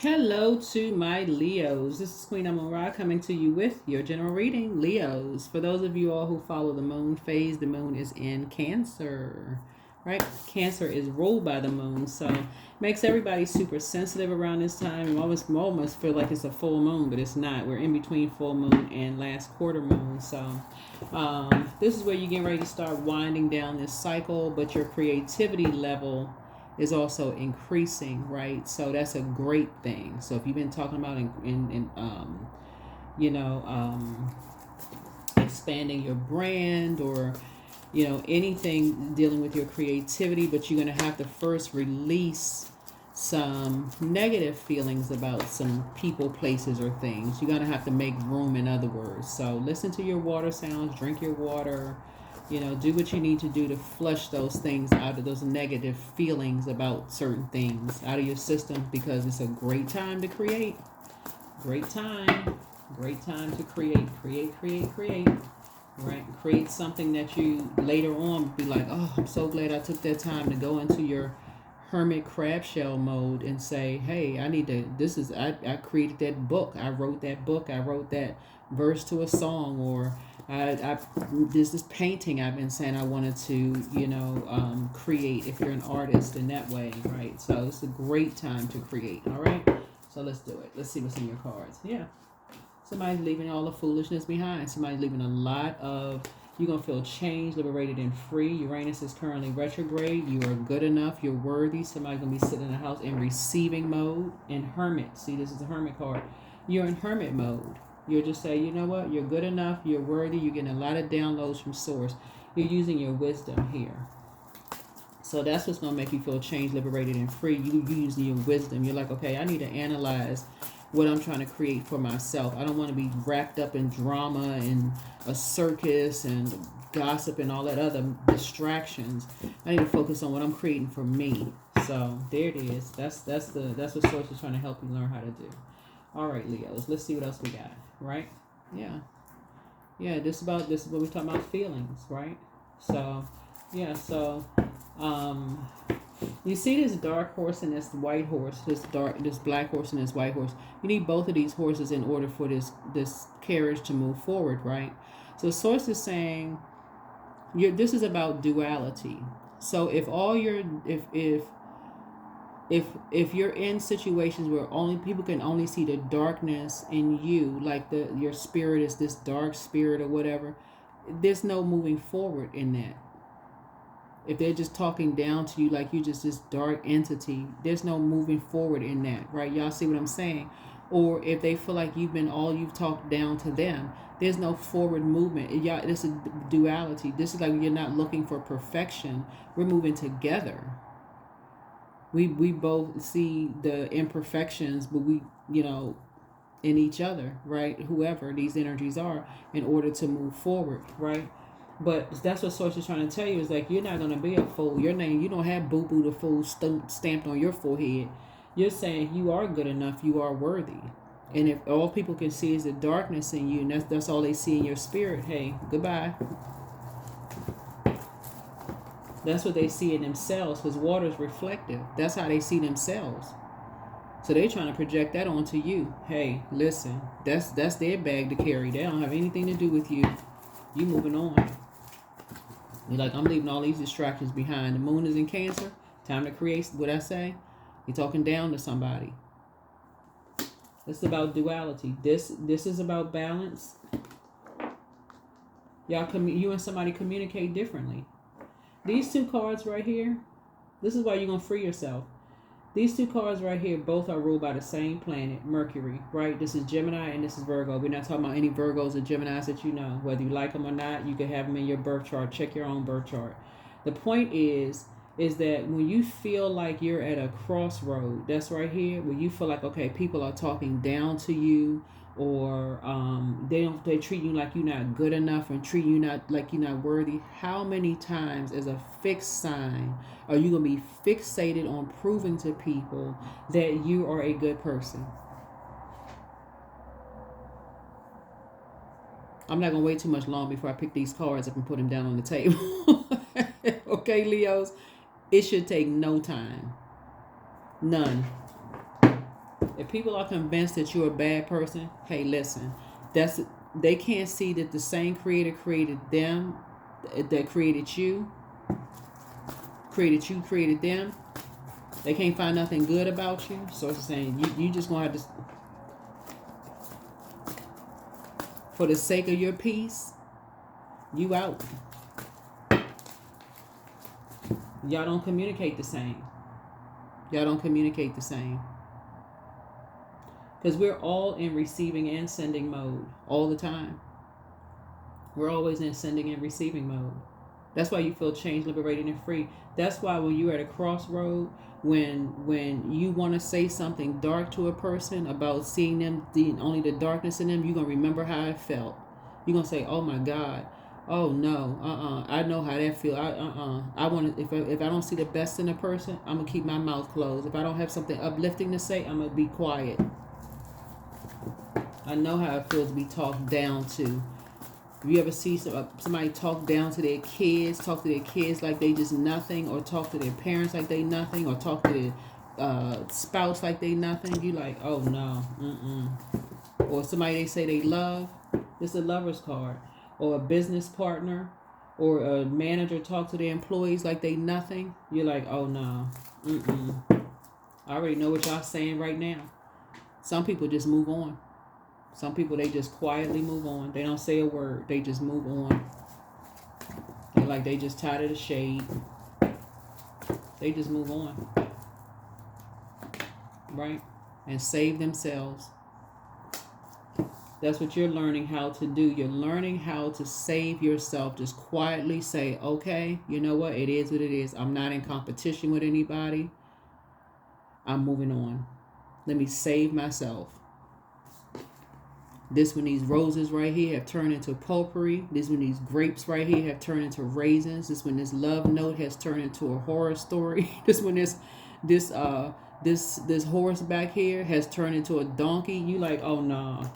Hello to my Leos. This is Queen Amun Ra coming to you with your general reading, Leos. For those of you all who follow the moon phase, the moon is in Cancer, right? Cancer is ruled by the moon, so it makes everybody super sensitive around this time. You almost feel like it's a full moon, but it's not. We're in between full moon and last quarter moon, so this is where you're getting ready to start winding down this cycle, but your creativity level is also increasing, right? So that's a great thing. So if you've been talking about you know, expanding your brand or anything dealing with your creativity, but you're going to have to first release some negative feelings about some people, places, or things. You're going to have to make room, in other words. So listen to your water sounds, drink your water, do what you need to do to flush those things out of those negative feelings about certain things out of your system, because it's a great time to create. Great time to create. Right? Create something that you later on be like, oh, I'm so glad I took that time to go into your hermit crab shell mode and say, hey, I created that book. I wrote that book. I wrote that verse to a song, or there's this painting I've been saying I wanted to, create, if you're an artist in that way, right? So it's a great time to create, all right? So let's do it. Let's see what's in your cards. Yeah. Somebody's leaving all the foolishness behind. Somebody's leaving a lot of, you're going to feel changed, liberated, and free. Uranus is currently retrograde. You are good enough. You're worthy. Somebody's going to be sitting in the house in receiving mode. In hermit. See, this is a hermit card. You're in hermit mode. You'll just say, you know what? You're good enough. You're worthy. You're getting a lot of downloads from source. You're using your wisdom here. So that's what's going to make you feel changed, liberated, and free. You using your wisdom. You're like, okay, I need to analyze what I'm trying to create for myself. I don't want to be wrapped up in drama and a circus and gossip and all that other distractions. I need to focus on what I'm creating for me. So there it is. That's what source is trying to help you learn how to do. All right, Leos. Let's see what else we got. Right? Yeah. Yeah. This is what we're talking about, feelings. Right? So yeah. So you see this dark horse and this white horse, this black horse and this white horse. You need both of these horses in order for this carriage to move forward, right? So the source is saying this is about duality. So if all your if you're in situations where only people can only see the darkness in you, like your spirit is this dark spirit or whatever, there's no moving forward in that. If they're just talking down to you like you just this dark entity, there's no moving forward in that, right? Y'all see what I'm saying? Or if they feel like you've talked down to them, there's no forward movement. Y'all, this is duality. This is like you're not looking for perfection. We're moving together. We both see the imperfections, but we, in each other, right? Whoever these energies are, in order to move forward, right? But that's what source is trying to tell you, is like, you're not going to be a fool. Your name, you don't have boo boo the fool stamped on your forehead. You're saying you are good enough, you are worthy. And if all people can see is the darkness in you, and that's all they see in your spirit, hey, goodbye. That's what they see in themselves, because water is reflective. That's how they see themselves. So they're trying to project that onto you. Hey, listen, that's their bag to carry. They don't have anything to do with you. You moving on. You're like, I'm leaving all these distractions behind. The moon is in Cancer. Time to create. What I say? You're talking down to somebody. It's about duality. This is about balance. You and somebody communicate differently. These two cards right here, this is why you're going to free yourself. These two cards right here, both are ruled by the same planet, Mercury, right? This is Gemini and this is Virgo. We're not talking about any Virgos or Geminis that you know. Whether you like them or not, you can have them in your birth chart. Check your own birth chart. The point is that when you feel like you're at a crossroad, that's right here, where you feel like, okay, people are talking down to you, or they treat you like you're not good enough and treat you not like you're not worthy. How many times as a fixed sign are you going to be fixated on proving to people that you are a good person? I'm not going to wait too much long before I pick these cards up and put them down on the table. Okay, Leos? It should take no time. None. If people are convinced that you're a bad person, hey, listen, they can't see that the same creator created them, that created them. They can't find nothing good about you. So it's saying you just gonna have to, for the sake of your peace, you out. Y'all don't communicate the same. Y'all don't communicate the same. Because we're all in receiving and sending mode all the time. We're always in sending and receiving mode. That's why you feel changed, liberated, and free. That's why when you're at a crossroad, when you want to say something dark to a person about seeing them, only the darkness in them, you're going to remember how it felt. You're going to say, oh my God. Oh no, I know how that feels. I want to, if I don't see the best in a person, I'm going to keep my mouth closed. If I don't have something uplifting to say, I'm going to be quiet. I know how it feels to be talked down to. If you ever see somebody talk down to their kids, talk to their kids like they just nothing, or talk to their parents like they nothing, or talk to their spouse like they nothing, you like, oh no, Or somebody they say they love, it's a lover's card. Or a business partner, or a manager talk to their employees like they nothing, you're like, oh no, I already know what y'all saying right now. Some people just move on. Some people, they just quietly move on. They don't say a word. They just move on. They're like they just tired of the shade. They just move on. Right? And save themselves. That's what you're learning how to do. You're learning how to save yourself. Just quietly say, okay, you know what? It is what it is. I'm not in competition with anybody. I'm moving on. Let me save myself. This when these roses right here have turned into potpourri. This when these grapes right here have turned into raisins. This when this love note has turned into a horror story. This when this horse back here has turned into a donkey. You like, oh no,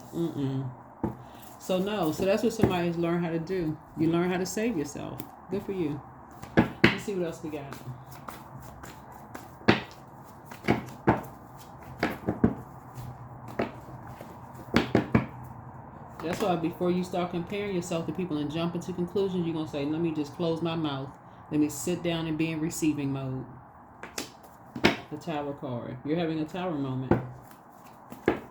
So no, so that's what somebody's learned how to do. You learn how to save yourself. Good for you. Let's see what else we got. That's why before you start comparing yourself to people and jump into conclusions, you're going to say, let me just close my mouth. Let me sit down and be in receiving mode. The Tower card. You're having a Tower moment. There's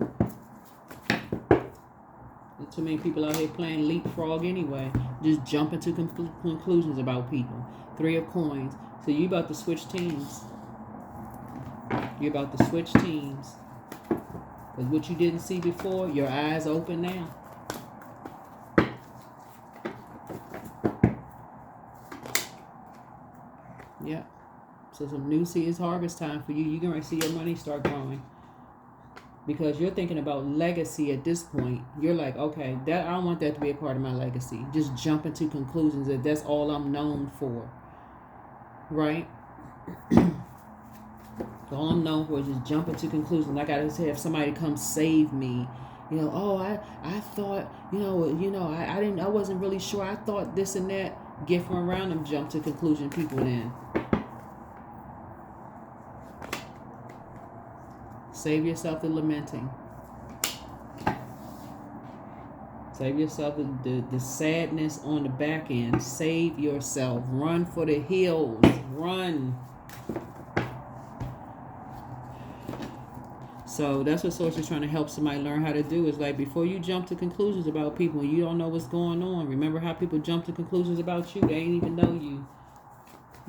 too many people out here playing leapfrog anyway. Just jumping to conclusions about people. 3 of Coins. So you're about to switch teams. You're about to switch teams. Because what you didn't see before, your eyes open now. Yeah. So some new seed is harvest time for you. You're going to see your money start growing. Because you're thinking about legacy at this point. You're like, okay, that I don't want that to be a part of my legacy. Just jump into conclusions that that's all I'm known for. Right? All I'm known for is just jump into conclusions. I got to have somebody come save me. You know, oh, I thought, I wasn't really sure. I thought this and that. Get from around them, jump to conclusion people then. Save yourself the lamenting. Save yourself the sadness on the back end. Save yourself. Run for the hills. Run. So that's what Source is trying to help somebody learn how to do. Is like before you jump to conclusions about people and you don't know what's going on. Remember how people jump to conclusions about you? They ain't even know you.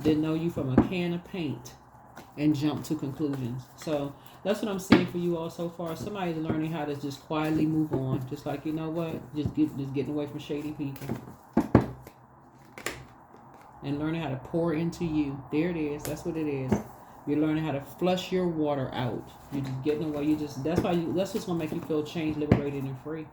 Didn't know you from a can of paint and jump to conclusions. So that's what I'm seeing for you all so far. Somebody's learning how to just quietly move on. Just like, you know what? Just getting away from shady people. And learning how to pour into you. There it is. That's what it is. You're learning how to flush your water out. You're just getting away. That's just gonna make you feel changed, liberated, and free.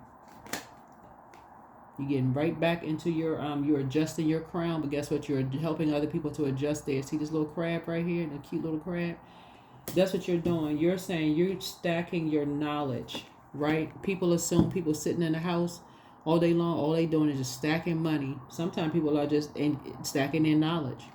You're getting right back into you're adjusting your crown, but guess what? You're helping other people to adjust theirs. See this little crab right here, the cute little crab? That's what you're doing. You're saying you're stacking your knowledge, right? People assume people sitting in the house all day long, all they doing is just stacking money. Sometimes people are just stacking their knowledge.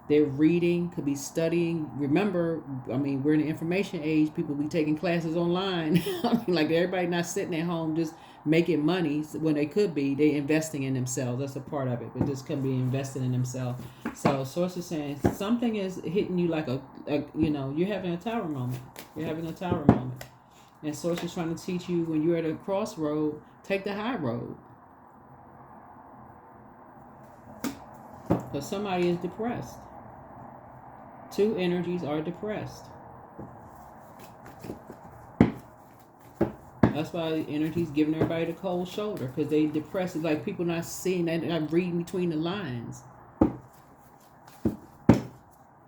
They're reading, could be studying. Remember, I mean, we're in the information age. People be taking classes online. I mean, like everybody not sitting at home just making money when they could be. They investing in themselves. That's a part of it. But this could be investing in themselves. So source is saying something is hitting you like a you're having a tower moment. You're having a tower moment. And source is trying to teach you when you're at a crossroad, take the high road. Because somebody is depressed. Two energies are depressed. That's why the energy's giving everybody the cold shoulder, because they depressed. It's like people not seeing that, not reading between the lines.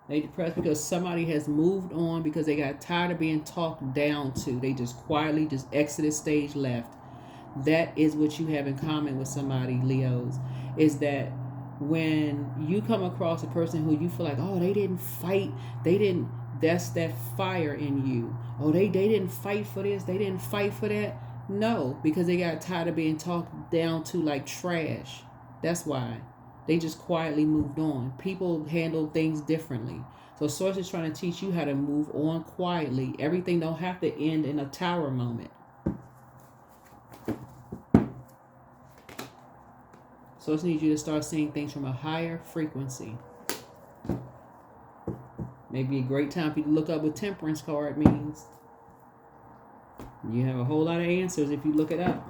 They depressed because somebody has moved on, because they got tired of being talked down to. They just quietly just exited stage left. That is what you have in common with somebody, Leos, is that when you come across a person who you feel like, oh, they didn't fight, that's that fire in you. Oh, they didn't fight for this, they didn't fight for that. No, because they got tired of being talked down to like trash. That's why. They just quietly moved on. People handle things differently. So Source is trying to teach you how to move on quietly. Everything don't have to end in a tower moment. So it needs you to start seeing things from a higher frequency. Maybe a great time for you to look up what Temperance card means. You have a whole lot of answers if you look it up.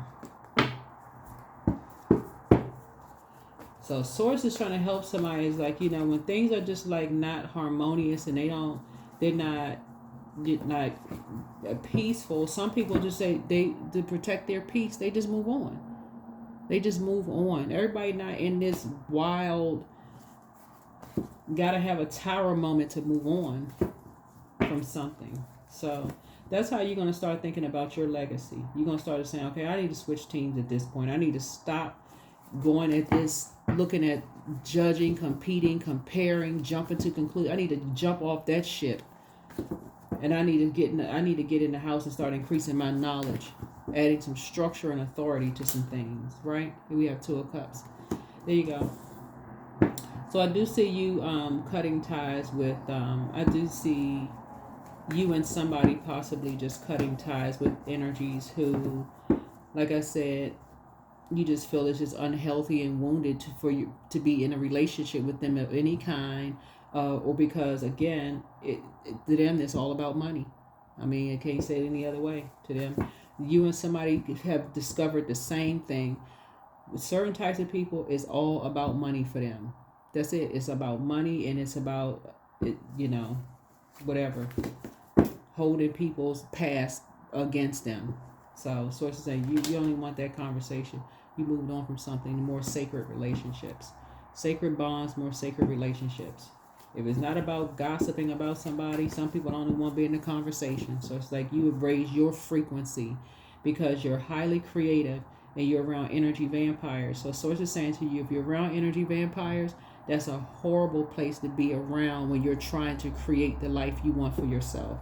So Source is trying to help somebody. Is like, when things are just like not harmonious and they're not peaceful. Some people just say to protect their peace, they just move on. They just move on. Everybody not in this wild, gotta have a tower moment to move on from something. So that's how you're going to start thinking about your legacy. You're going to start saying, okay, I need to switch teams at this point. I need to stop going at this, looking at judging, competing, comparing, jumping to conclude. I need to jump off that ship. And I need to get in the house and start increasing my knowledge, adding some structure and authority to some things, right? Here we have Two of Cups. There you go. So I do see you cutting ties with, I do see you and somebody possibly just cutting ties with energies who, like I said, you just feel it's just unhealthy and wounded for you to be in a relationship with them of any kind, or because, again, to them, it's all about money. I mean, I can't say it any other way to them. You and somebody have discovered the same thing. With certain types of people, it's all about money for them. That's it. It's about money, and it's about, whatever, holding people's past against them. So sources say you only want that conversation. You moved on from something, more sacred relationships. Sacred bonds, more sacred relationships. If it's not about gossiping about somebody, some people don't even want to be in the conversation. So it's like you have raised your frequency because you're highly creative and you're around energy vampires. So source is saying to you, if you're around energy vampires, that's a horrible place to be around when you're trying to create the life you want for yourself.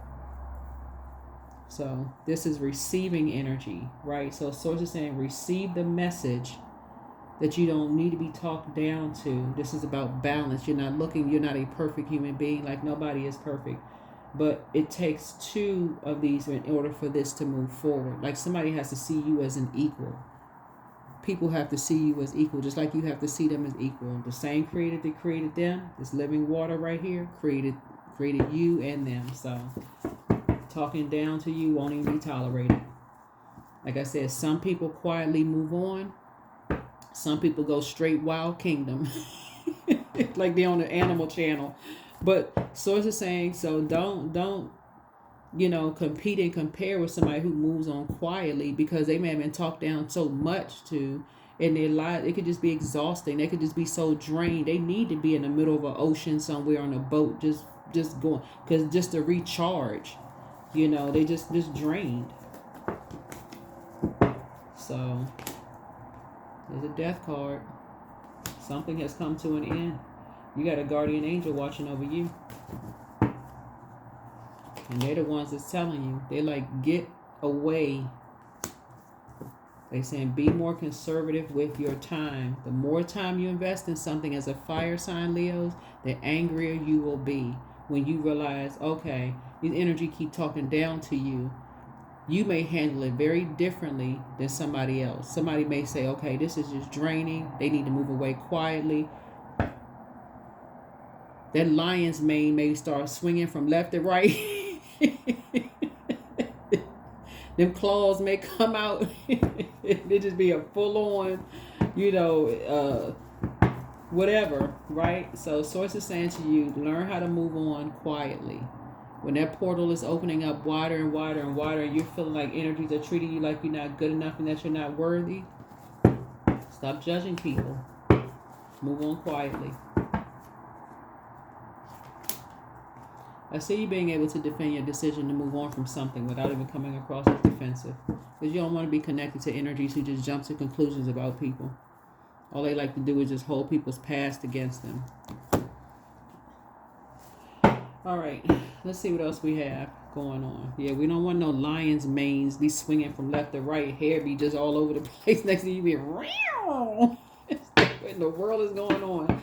So this is receiving energy, right? So source is saying receive the message that you don't need to be talked down to. This is about balance. You're not a perfect human being. Like, nobody is perfect. But it takes two of these in order for this to move forward. Like, somebody has to see you as an equal. People have to see you as equal, just like you have to see them as equal. The same creator that created them, this living water right here, created you and them. So talking down to you won't even be tolerated. Like I said, some people quietly move on. Some people go straight Wild Kingdom. Like they're on the Animal Channel. But source is saying, so don't compete and compare with somebody who moves on quietly, because they may have been talked down so much to in their life. It could just be exhausting. They could just be so drained. They need to be in the middle of an ocean somewhere on a boat, just going, because just to recharge. They just drained. So there's a Death card. Something has come to an end. You got a guardian angel watching over you. And they're the ones that's telling you. They're like, get away. They're saying be more conservative with your time. The more time you invest in something as a fire sign, Leos, the angrier you will be when you realize, okay, these energy keep talking down to you. You may handle it very differently than somebody else. Somebody may say, okay, this is just draining. They need to move away quietly. That lion's mane may start swinging from left to right. Them claws may come out. It just be a full-on, whatever, right? So Source is saying to you, learn how to move on quietly. When that portal is opening up wider and wider and wider, and you're feeling like energies are treating you like you're not good enough and that you're not worthy, stop judging people. Move on quietly. I see you being able to defend your decision to move on from something without even coming across as defensive. Because you don't want to be connected to energies who just jump to conclusions about people. All they like to do is just hold people's past against them. All right, let's see what else we have going on. Yeah, we don't want no lion's manes be swinging from left to right. Hair be just all over the place. Next thing you be, what in the world is going on?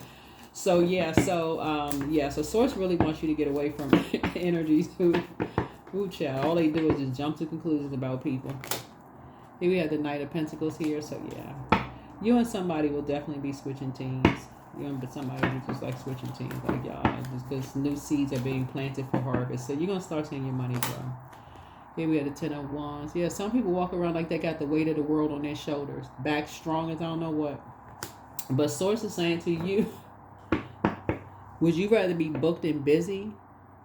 So so Source really wants you to get away from energies who child. All they do is just jump to conclusions about people. Here we have the Knight of Pentacles here. So yeah, you and somebody will definitely be switching teams. You and somebody who just like switching teams, like y'all, just because new seeds are being planted for harvest. So you're gonna start seeing your money grow. Here we have the Ten of Wands. Yeah, some people walk around like they got the weight of the world on their shoulders, back strong as I don't know what. But Source is saying to you, would you rather be booked and busy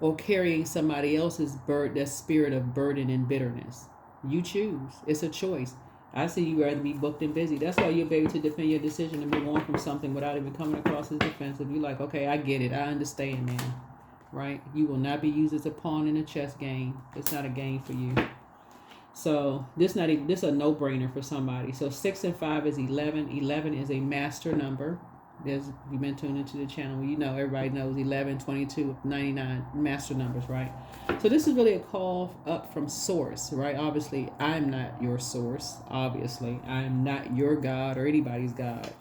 or carrying somebody else's that spirit of burden and bitterness? You choose. It's a choice. I see you rather be booked and busy. That's why you'll be able to defend your decision to move on from something without even coming across as defensive. You're like, okay, I get it. I understand, man. Right? You will not be used as a pawn in a chess game. It's not a game for you. So this is a no-brainer for somebody. So 6 and 5 is 11. 11 is a master number. You've been tuned into the channel. You know, everybody knows 11, 22, 99 master numbers, right? So this is really a call up from Source, right? Obviously, I'm not your source. Obviously, I'm not your God or anybody's God.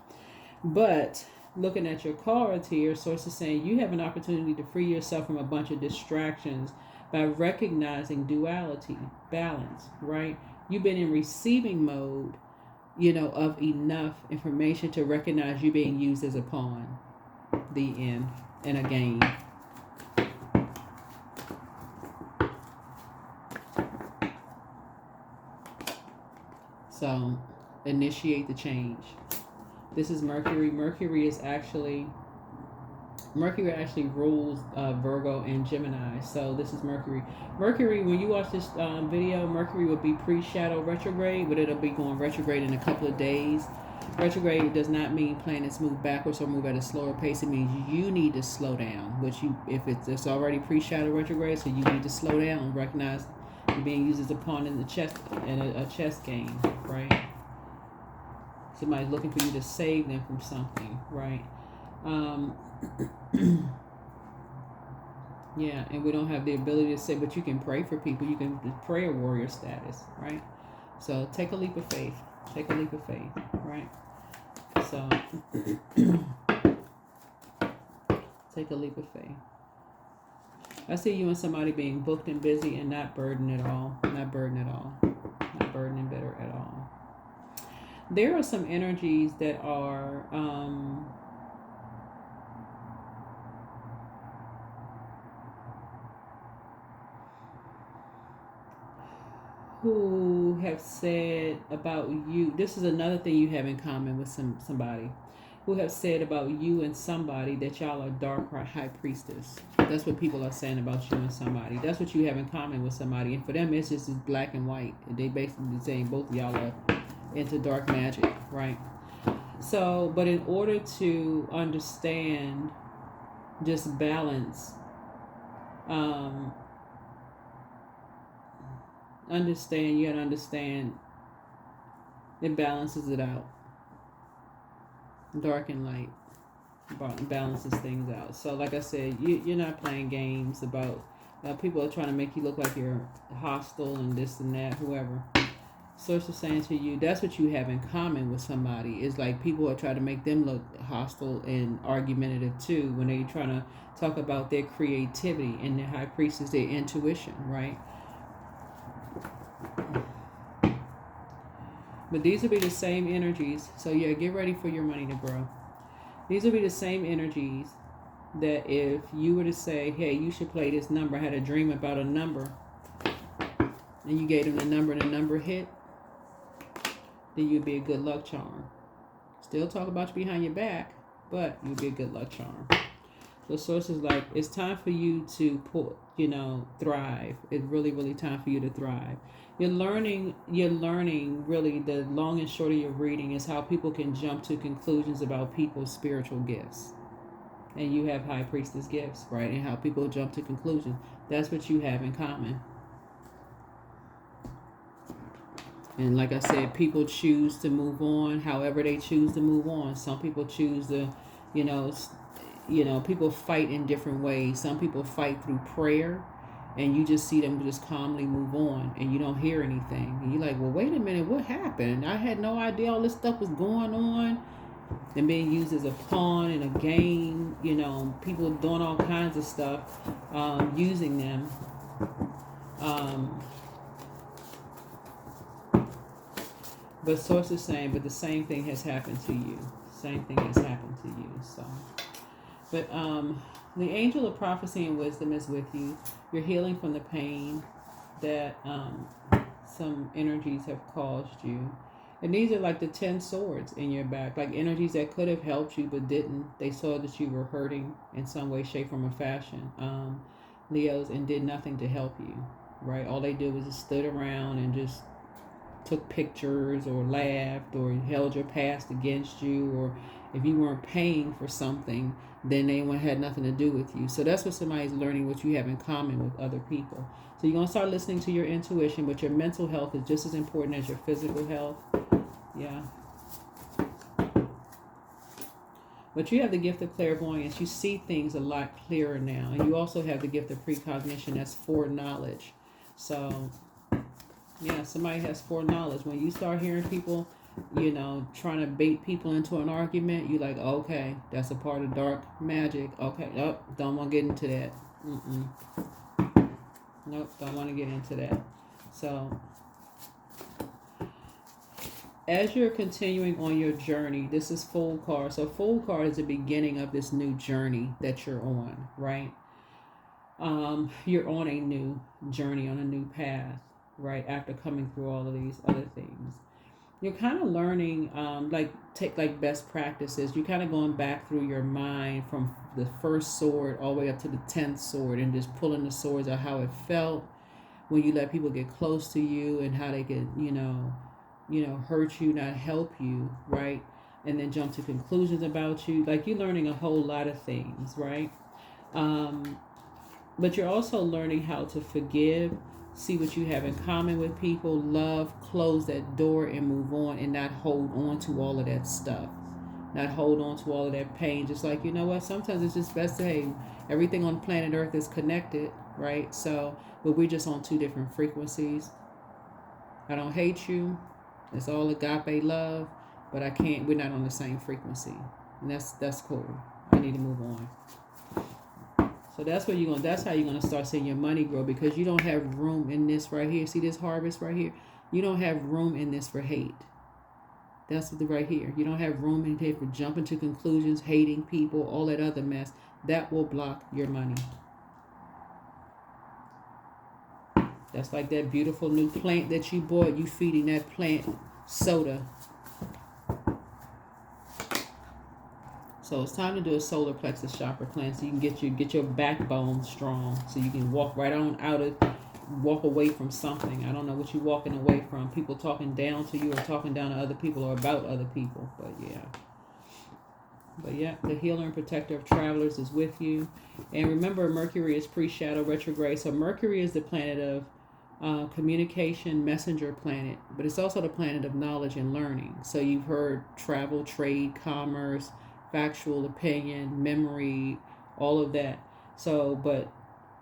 But looking at your cards here, Source is saying you have an opportunity to free yourself from a bunch of distractions by recognizing duality, balance, right? You've been in receiving mode, of enough information to recognize you being used as a pawn. The end. In a game. So, initiate the change. This is Mercury. Mercury actually rules Virgo and Gemini. So this is Mercury. Mercury, when you watch this video, Mercury will be pre-shadow retrograde, but it'll be going retrograde in a couple of days. Retrograde does not mean planets move backwards or move at a slower pace. It means you need to slow down. If it's already pre-shadow retrograde, so you need to slow down and recognize you're being used as a pawn in the chess a chess game, right? Somebody's looking for you to save them from something, right? Yeah, and we don't have the ability to say, but you can pray for people. You can pray a warrior status, right? So take a leap of faith. Take a leap of faith, right? So take a leap of faith. I see you and somebody being booked and busy and not burdened at all. Not burdened at all. Not burdened and bitter at all. There are some energies that are who have said about you, this is another thing you have in common with somebody, who have said about you and somebody that y'all are dark high priestess. That's what people are saying about you and somebody. That's what you have in common with somebody. And for them, it's just black and white. They basically saying both of y'all are into dark magic, right? So, but in order to understand this balance, you gotta understand it balances it out. Dark and light balances things out. So like I said, you're not playing games about people are trying to make you look like you're hostile and this and that, whoever. Source is saying to you, that's what you have in common with somebody. It's like people are trying to make them look hostile and argumentative too when they're trying to talk about their creativity, and their high priest is their intuition, right? But these will be the same energies. So yeah, get ready for your money to grow. These will be the same energies that if you were to say, hey, you should play this number, I had a dream about a number, and you gave them the number and the number hit, then you'd be a good luck charm. Still talk about you behind your back, but you'd be a good luck charm. So source is like, it's time for you to thrive. It's really, really time for you to thrive. You're learning really, the long and short of your reading is how people can jump to conclusions about people's spiritual gifts. And you have high priestess gifts, right? And how people jump to conclusions. That's what you have in common. And like I said, people choose to move on however they choose to move on. Some people choose to, people fight in different ways. Some people fight through prayer, and you just see them just calmly move on, and you don't hear anything. And you're like, well, wait a minute, what happened? I had no idea all this stuff was going on. And being used as a pawn in a game, people doing all kinds of stuff, using them. But source is saying, but the same thing has happened to you. Same thing has happened to you. So, but the angel of prophecy and wisdom is with you. You're healing from the pain that some energies have caused you. And these are like the 10 swords in your back, like energies that could have helped you but didn't. They saw that you were hurting in some way, shape, form, or fashion. Leos, and did nothing to help you, right? All they did was just stood around and just took pictures or laughed or held your past against you, or if you weren't paying for something, then they had nothing to do with you. So that's what somebody's learning, what you have in common with other people. So you're going to start listening to your intuition, but your mental health is just as important as your physical health. Yeah. But you have the gift of clairvoyance. You see things a lot clearer now. And you also have the gift of precognition. That's foreknowledge. So, yeah, somebody has foreknowledge. When you start hearing people, trying to bait people into an argument, you're like, okay, that's a part of dark magic. Okay, nope, don't want to get into that. Nope, don't want to get into that. So, as you're continuing on your journey, this is Fool card. So Fool card is the beginning of this new journey that you're on, right? You're on a new journey, on a new path, right? After coming through all of these other things. You're kind of learning, take best practices. You're kind of going back through your mind from the first sword all the way up to the 10th sword, and just pulling the swords out, how it felt when you let people get close to you, and how they could, hurt you, not help you, right? And then jump to conclusions about you. Like, you're learning a whole lot of things, right? But you're also learning how to forgive, see what you have in common with people, love, close that door and move on, and not hold on to all of that stuff. Not hold on to all of that pain. Just like, you know what, sometimes it's just best to, hey, everything on planet Earth is connected, right? So, but we're just on two different frequencies. I don't hate you. It's all agape love, but we're not on the same frequency. And that's cool. I need to move on. So that's how you're going to start seeing your money grow, because you don't have room in this right here. See this harvest right here? You don't have room in this for hate. That's right here. You don't have room in here for jumping to conclusions, hating people, all that other mess. That will block your money. That's like that beautiful new plant that you bought. You feeding that plant soda. So it's time to do a solar plexus chakra cleanse, so you can get your backbone strong, so you can walk right on walk away from something. I don't know what you're walking away from. People talking down to you, or talking down to other people, or about other people. But yeah, the healer and protector of travelers is with you. And remember, Mercury is pre-shadow retrograde. So Mercury is the planet of communication, messenger planet, but it's also the planet of knowledge and learning. So you've heard travel, trade, commerce, factual opinion, memory, all of that. So, but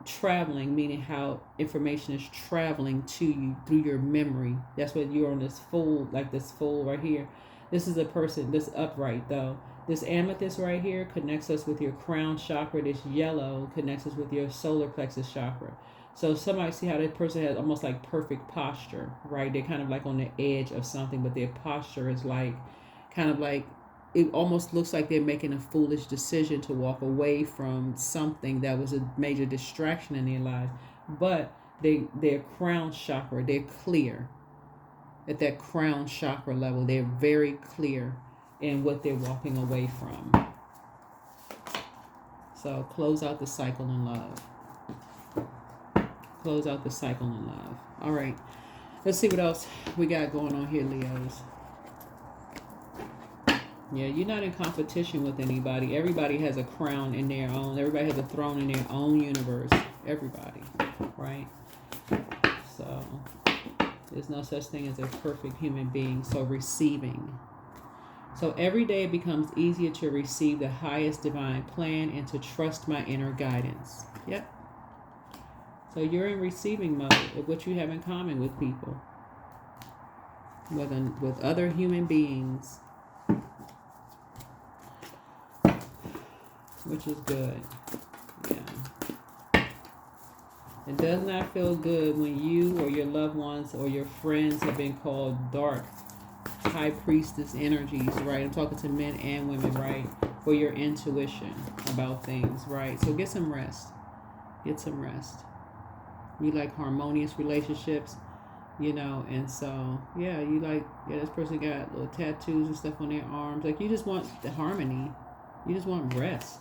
traveling, meaning how information is traveling to you through your memory. That's what you're on this fold, like this fold right here. This is a person, this upright though. This amethyst right here connects us with your crown chakra. This yellow connects us with your solar plexus chakra. So somebody see how that person has almost like perfect posture, right? They're kind of like on the edge of something, but their posture is like kind of like, it almost looks like they're making a foolish decision to walk away from something that was a major distraction in their life. But their crown chakra, they're clear. At that crown chakra level, they're very clear in what they're walking away from. So close out the cycle in love. Close out the cycle in love. All right. Let's see what else we got going on here, Leos. Yeah, you're not in competition with anybody. Everybody has a crown in their own. Everybody has a throne in their own universe. Everybody, right? So there's no such thing as a perfect human being. So receiving. So every day it becomes easier to receive the highest divine plan and to trust my inner guidance. Yep. So you're in receiving mode of what you have in common with people, with other human beings, which is good. Yeah. It does not feel good when you or your loved ones or your friends have been called dark high priestess energies, right? I'm talking to men and women, right? For your intuition about things, right? So get some rest. Get some rest. You like harmonious relationships, you know, and so, yeah, you like, yeah, this person got little tattoos and stuff on their arms. Like, you just want the harmony. You just want rest.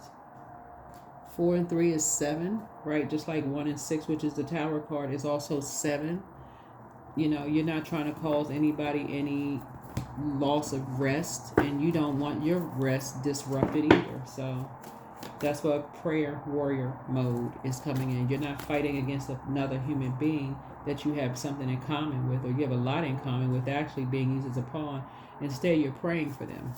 4 and 3 is 7, right? Just like 1 and 6, which is the Tower card, is also 7. You know, you're not trying to cause anybody any loss of rest, and you don't want your rest disrupted either. So that's what prayer warrior mode is coming in. You're not fighting against another human being that you have something in common with, or you have a lot in common with, actually being used as a pawn. Instead, you're praying for them.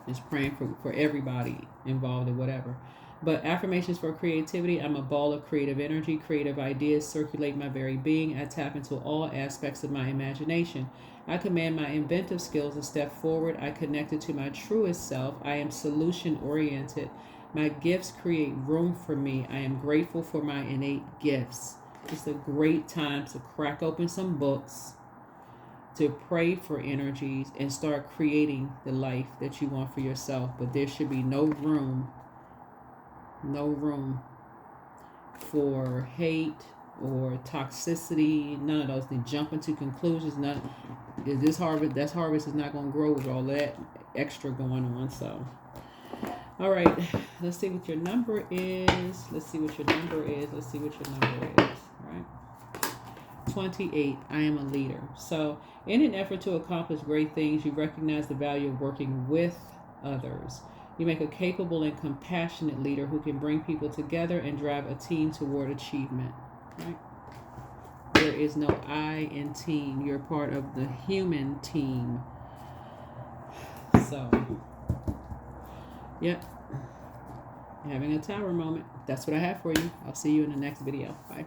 Just praying for everybody involved in whatever. But affirmations for creativity. I'm a ball of creative energy. Creative ideas circulate my very being. I tap into all aspects of my imagination. I command my inventive skills to step forward. I connected to my truest self. I am solution oriented. My gifts create room for me. I am grateful for my innate gifts. It's a great time to crack open some books, to pray for energies, and start creating the life that you want for yourself. But there should be no room for hate or toxicity. None of those things. Jump into conclusions. None. This harvest is not going to grow with all that extra going on. So, all right, let's see what your number is. Let's see what your number is. Right. 28. I am a leader. So, in an effort to accomplish great things, you recognize the value of working with others. You make a capable and compassionate leader who can bring people together and drive a team toward achievement. Right? There is no I in team. You're part of the human team. So, yep. Having a tower moment. That's what I have for you. I'll see you in the next video. Bye.